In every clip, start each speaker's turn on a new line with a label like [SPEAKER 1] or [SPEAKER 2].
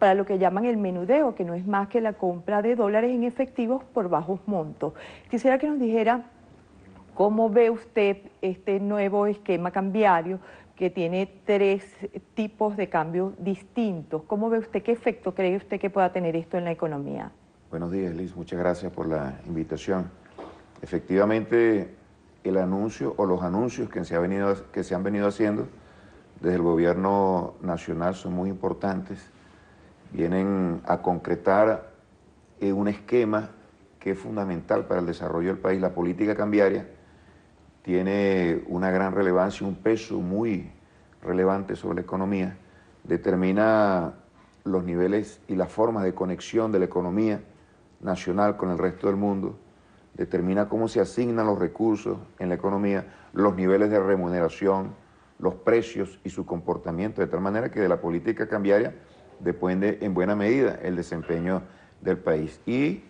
[SPEAKER 1] para lo que llaman el menudeo, que no es más que la compra de dólares en efectivos por bajos montos. Quisiera que nos dijera cómo ve usted este nuevo esquema cambiario que tiene 3 tipos de cambio distintos. ¿Cómo ve usted, qué efecto cree usted que pueda tener esto en la economía?
[SPEAKER 2] Buenos días, Liz. Muchas gracias por la invitación. Efectivamente, el anuncio o los anuncios que se han venido haciendo desde el gobierno nacional son muy importantes. Vienen a concretar un esquema que es fundamental para el desarrollo del país. La política cambiaria tiene una gran relevancia, un peso muy relevante sobre la economía. Determina los niveles y las formas de conexión de la economía nacional con el resto del mundo, determina cómo se asignan los recursos en la economía, los niveles de remuneración, los precios y su comportamiento, de tal manera que de la política cambiaria depende en buena medida el desempeño del país. Y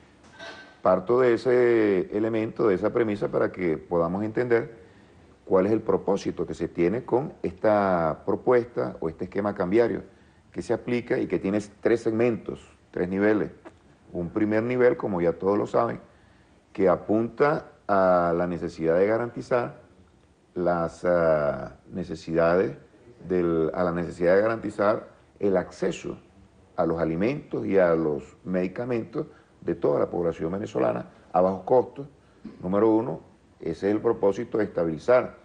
[SPEAKER 2] parto de ese elemento, de esa premisa, para que podamos entender cuál es el propósito que se tiene con esta propuesta o este esquema cambiario que se aplica y que tiene 3 segmentos, 3 niveles. Un primer nivel, como ya todos lo saben, que apunta a la necesidad de garantizar el acceso a los alimentos y a los medicamentos de toda la población venezolana a bajos costos. Número 1, ese es el propósito de estabilizar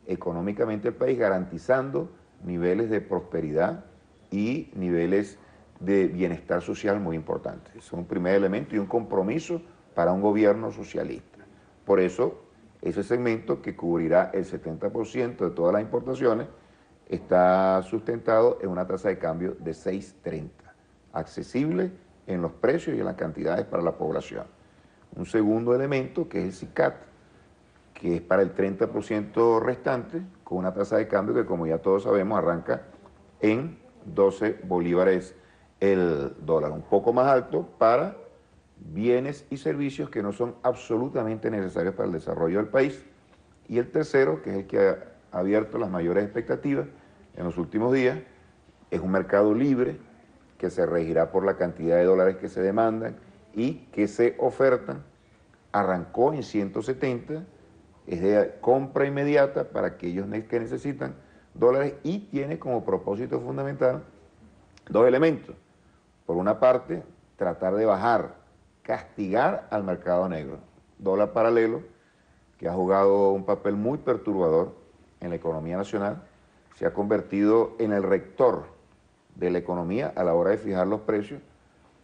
[SPEAKER 2] económicamente el país, garantizando niveles de prosperidad y niveles de bienestar social muy importantes. Es un primer elemento y un compromiso para un gobierno socialista. Por eso, ese segmento que cubrirá el 70% de todas las importaciones está sustentado en una tasa de cambio de 6.30, accesible en los precios y en las cantidades para la población. Un segundo elemento, que es el SICAT, que es para el 30% restante, con una tasa de cambio que, como ya todos sabemos, arranca en 12 bolívares el dólar, un poco más alto para bienes y servicios que no son absolutamente necesarios para el desarrollo del país. Y el tercero, que es el que ha abierto las mayores expectativas en los últimos días, es un mercado libre que se regirá por la cantidad de dólares que se demandan y que se ofertan. Arrancó en 170, es de compra inmediata para aquellos que necesitan dólares y tiene como propósito fundamental 2 elementos. Por una parte, tratar de castigar al mercado negro, dólar paralelo, que ha jugado un papel muy perturbador en la economía nacional, se ha convertido en el rector de la economía a la hora de fijar los precios,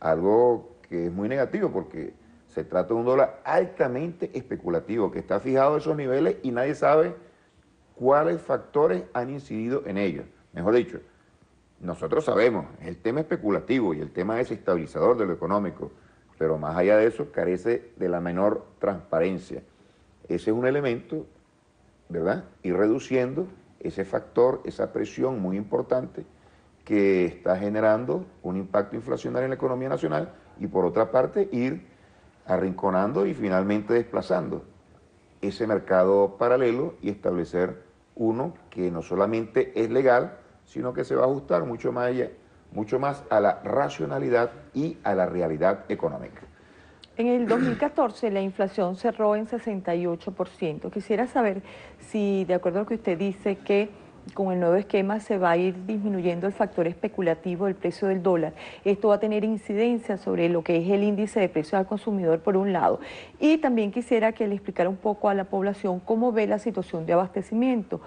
[SPEAKER 2] algo que es muy negativo porque se trata de un dólar altamente especulativo, que está fijado a esos niveles y nadie sabe cuáles factores han incidido en ellos. Mejor dicho, nosotros sabemos, el tema especulativo y el tema desestabilizador de lo económico, pero más allá de eso carece de la menor transparencia. Ese es un elemento, ¿verdad? Ir reduciendo ese factor, esa presión muy importante que está generando un impacto inflacionario en la economía nacional y por otra parte ir arrinconando y finalmente desplazando ese mercado paralelo y establecer uno que no solamente es legal, sino que se va a ajustar mucho más a la racionalidad y a la realidad económica.
[SPEAKER 1] En el 2014 la inflación cerró en 68%. Quisiera saber si, de acuerdo a lo que usted dice, que con el nuevo esquema se va a ir disminuyendo el factor especulativo del precio del dólar. Esto va a tener incidencia sobre lo que es el índice de precios al consumidor, por un lado. Y también quisiera que le explicara un poco a la población cómo ve la situación de abastecimiento.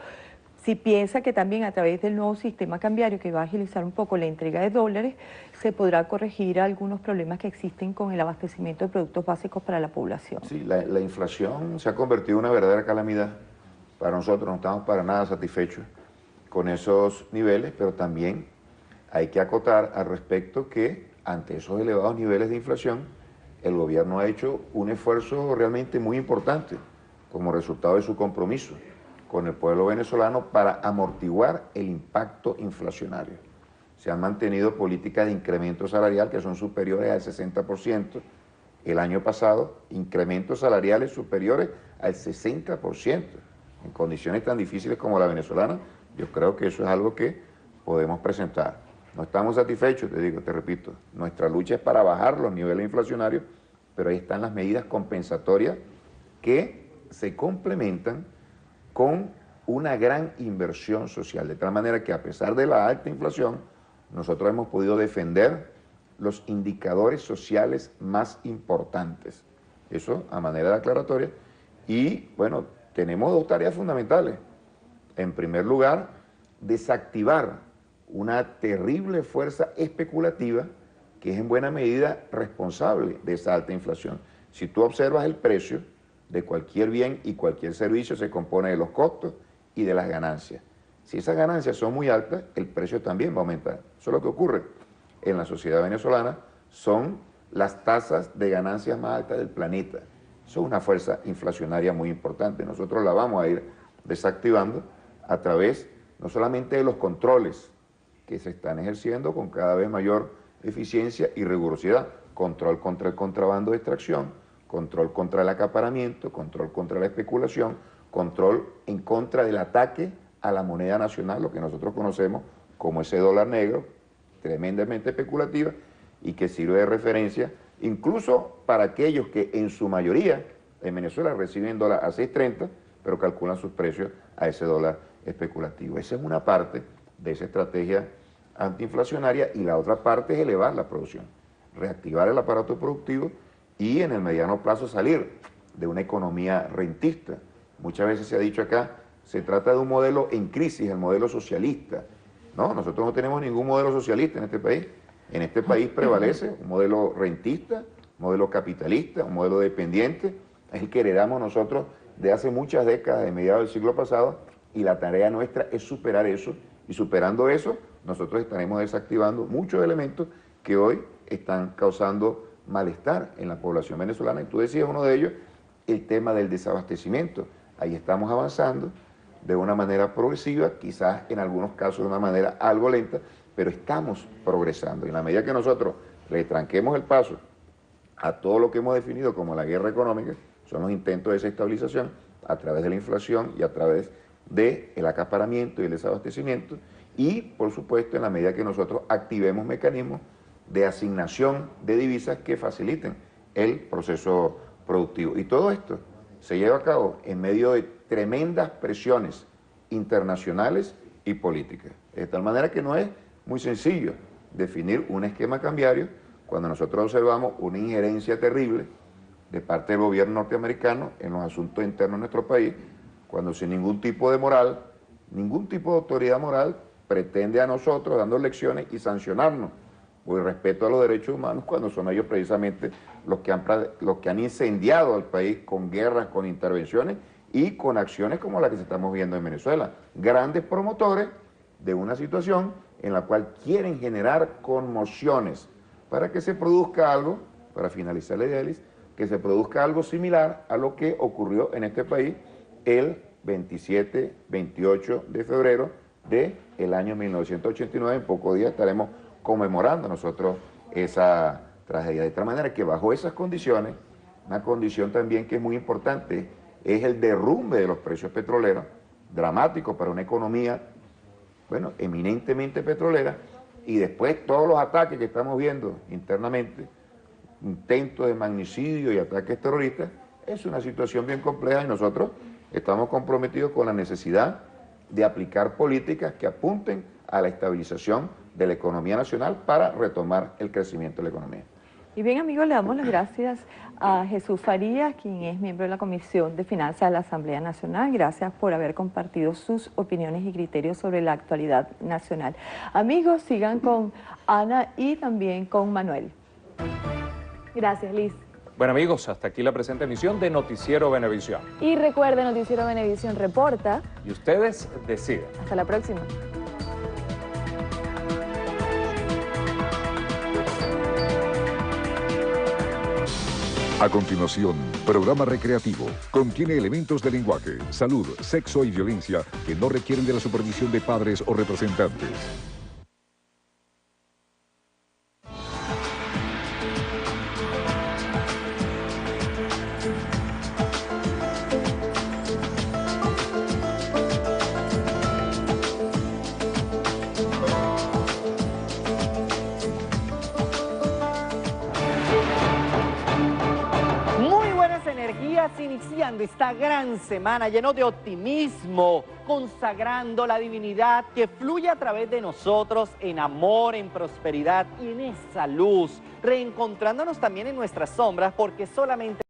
[SPEAKER 1] Si piensa que también a través del nuevo sistema cambiario que va a agilizar un poco la entrega de dólares, se podrá corregir algunos problemas que existen con el abastecimiento de productos básicos para la población.
[SPEAKER 2] Sí, la inflación se ha convertido en una verdadera calamidad. Para nosotros no estamos para nada satisfechos con esos niveles, pero también hay que acotar al respecto que ante esos elevados niveles de inflación, el gobierno ha hecho un esfuerzo realmente muy importante como resultado de su compromiso con el pueblo venezolano para amortiguar el impacto inflacionario. Se han mantenido políticas de incremento salarial que son superiores al 60%. El año pasado, incrementos salariales superiores al 60%. En condiciones tan difíciles como la venezolana, yo creo que eso es algo que podemos presentar. No estamos satisfechos, te repito. Nuestra lucha es para bajar los niveles inflacionarios, pero ahí están las medidas compensatorias que se complementan con una gran inversión social, de tal manera que a pesar de la alta inflación, nosotros hemos podido defender los indicadores sociales más importantes. Eso a manera de aclaratoria. Y bueno, tenemos dos tareas fundamentales. En primer lugar, desactivar una terrible fuerza especulativa que es en buena medida responsable de esa alta inflación. Si tú observas el precio de cualquier bien y cualquier servicio, se compone de los costos y de las ganancias. Si esas ganancias son muy altas, el precio también va a aumentar. Eso es lo que ocurre en la sociedad venezolana, son las tasas de ganancias más altas del planeta. Eso es una fuerza inflacionaria muy importante. Nosotros la vamos a ir desactivando a través no solamente de los controles que se están ejerciendo con cada vez mayor eficiencia y rigurosidad, control contra el contrabando de extracción, control contra el acaparamiento, control contra la especulación, control en contra del ataque a la moneda nacional, lo que nosotros conocemos como ese dólar negro, tremendamente especulativa y que sirve de referencia incluso para aquellos que en su mayoría en Venezuela reciben dólar a 6.30, pero calculan sus precios a ese dólar especulativo. Esa es una parte de esa estrategia antiinflacionaria y la otra parte es elevar la producción, reactivar el aparato productivo y en el mediano plazo salir de una economía rentista. Muchas veces se ha dicho acá, se trata de un modelo en crisis, el modelo socialista. No, nosotros no tenemos ningún modelo socialista en este país. En este país prevalece un modelo rentista, un modelo capitalista, un modelo dependiente, es el que heredamos nosotros de hace muchas décadas, de mediados del siglo pasado, y la tarea nuestra es superar eso, y superando eso, nosotros estaremos desactivando muchos elementos que hoy están causando malestar en la población venezolana, y tú decías uno de ellos, el tema del desabastecimiento. Ahí estamos avanzando de una manera progresiva, quizás en algunos casos de una manera algo lenta, pero estamos progresando. Y en la medida que nosotros le tranquemos el paso a todo lo que hemos definido como la guerra económica, son los intentos de desestabilización a través de la inflación y a través del acaparamiento y el desabastecimiento, y por supuesto en la medida que nosotros activemos mecanismos de asignación de divisas que faciliten el proceso productivo. Y todo esto se lleva a cabo en medio de tremendas presiones internacionales y políticas. De tal manera que no es muy sencillo definir un esquema cambiario cuando nosotros observamos una injerencia terrible de parte del gobierno norteamericano en los asuntos internos de nuestro país, cuando sin ningún tipo de moral, ningún tipo de autoridad moral pretende a nosotros dando lecciones y sancionarnos por el respeto a los derechos humanos, cuando son ellos precisamente los que han incendiado al país con guerras, con intervenciones y con acciones como las que estamos viendo en Venezuela. Grandes promotores de una situación en la cual quieren generar conmociones para que se produzca algo, para finalizar la idealis, que se produzca algo similar a lo que ocurrió en este país el 27, 28 de febrero del año 1989. En pocos días estaremos conmemorando nosotros esa tragedia. De tal manera que bajo esas condiciones, una condición también que es muy importante, es el derrumbe de los precios petroleros, dramático para una economía, bueno, eminentemente petrolera, y después todos los ataques que estamos viendo internamente, intentos de magnicidio y ataques terroristas, es una situación bien compleja y nosotros estamos comprometidos con la necesidad de aplicar políticas que apunten a la estabilización de la economía nacional para retomar el crecimiento de la economía.
[SPEAKER 1] Y bien, amigos, le damos las gracias a Jesús Farías, quien es miembro de la Comisión de Finanzas de la Asamblea Nacional. Gracias por haber compartido sus opiniones y criterios sobre la actualidad nacional. Amigos, sigan con Ana y también con Manuel. Gracias, Liz.
[SPEAKER 3] Bueno, amigos, hasta aquí la presente emisión de Noticiero Venevisión.
[SPEAKER 4] Y recuerden, Noticiero Venevisión reporta.
[SPEAKER 3] Y ustedes deciden.
[SPEAKER 4] Hasta la próxima.
[SPEAKER 5] A continuación, programa recreativo. Contiene elementos de lenguaje, salud, sexo y violencia que no requieren de la supervisión de padres o representantes.
[SPEAKER 6] energías iniciando esta gran semana lleno de optimismo, consagrando la divinidad que fluye a través de nosotros en amor, en prosperidad y en esa luz, reencontrándonos también en nuestras sombras porque solamente